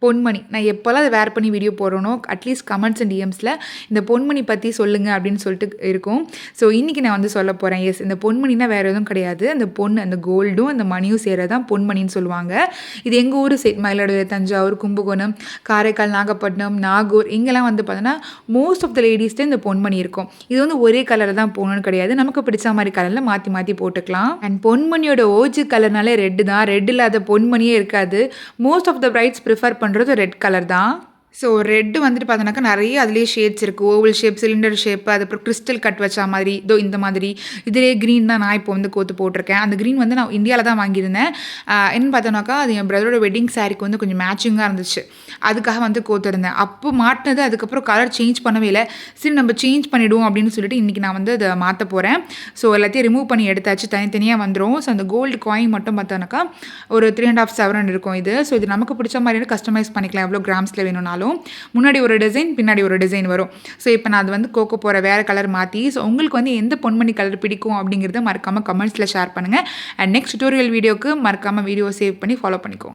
பொன்மணி. நான் எப்போலாம் அத வேர் பண்ணி வீடியோ போடுறேனோ, அட்லீஸ்ட் கமெண்ட்ஸ் அண்ட் டிஎம்ஸில இந்த பொன்மணி பத்தி சொல்லுங்க அப்படின்னு சொல்லிட்டு இருக்கும். ஸோ இன்னைக்கு நான் வந்து சொல்ல போறேன். எஸ், இந்த பொன்மணினா வேற எதுவும் கிடையாது. அந்த பொன் அந்த கோல்டும் அந்த மணியும் சேர்றது தான் பொன்மணின்னு சொல்லுவாங்க. இது எங்க ஊர் சைட் மயிலாடுதுறை, தஞ்சாவூர், கும்பகோணம், காரைக்கால், நாகப்பட்டினம், நாகூர் இங்கெல்லாம் வந்து பார்த்தீங்கன்னா, மோஸ்ட் ஆஃப் த லேடீஸ்ட்ட இந்த பொன்மணி இருக்கும். இது வந்து ஒரே கலர்ல தான் போடணும்னு கிடையாது. நமக்கு பிடிச்ச மாரி கலர்ல மாத்தி மாத்தி போட்டுக்கலாம். அண்ட் பொன்மணியோட ஓஜி கலர்னாலே ரெட் தான். ரெட் இல்லாத பொன்மணியே இருக்காது. Most of the brides prefer பண்ணுறது ரெட் கலர் தான். ஸோ ரெட்டு வந்துட்டு பார்த்தோன்னாக்கா நிறைய அதிலேயே ஷேட்ஸ் இருக்குது. ஓவல் ஷேப், சிலிண்டர் ஷேப், அதுக்கப்புறம் கிறிஸ்டல் கட் வச்ச மாதிரி இதோ இந்த மாதிரி. இதிலே க்ரீன் தான் நான் இப்போ வந்து கோத்து போட்டிருக்கேன். அந்த க்ரீன் வந்து நான் இந்தியாவில் தான் வாங்கியிருந்தேன். என்னன்னு பார்த்தோன்னாக்கா அது என் பிரதரோட வெட்டிங் சாரீக்கு வந்து கொஞ்சம் மேட்சிங்காக இருந்துச்சு. அதுக்காக வந்து கோத்துருந்தேன். அப்போ மாட்டினது அதுக்கப்புறம் கலர் சேஞ்ச் பண்ணவே இல்லை. சரி நம்ம சேஞ்ச் பண்ணிவிடுவோம் அப்படின்னு சொல்லிட்டு இன்றைக்கி நான் வந்து அதை மாற்ற போகிறேன். ஸோ எல்லாத்தையும் ரிமூவ் பண்ணி எடுத்தாச்சு. தனித்தனியாக வந்துடும். ஸோ அந்த கோல்டு காயின் மட்டும் பார்த்தோன்னாக்கா ஒரு 3.5 சவரன் இருக்கும் இது. ஸோ இது நமக்கு பிடிச்ச மாதிரி கஸ்டமைஸ் பண்ணிக்கலாம் எவ்வளோ கிராம்ஸில் வேணும்னாலும். முன்னாடி ஒரு டிசைன், பின்னாடி ஒரு டிசைன் வரும். ஸோ இப்போ நான் அது வந்து கோக்க போகிற வேறு கலர் மாற்றி. ஸோ உங்களுக்கு வந்து எந்த பொன்மணி கலர் பிடிக்கும் அப்படிங்கிறத மறக்காமல் கமெண்ட்ஸில் ஷேர் பண்ணுங்கள். அண்ட் நெக்ஸ்ட் டியூட்டோரியல் வீடியோக்கு மறக்காமல் வீடியோ சேவ் பண்ணி ஃபாலோ பண்ணிக்கோங்க.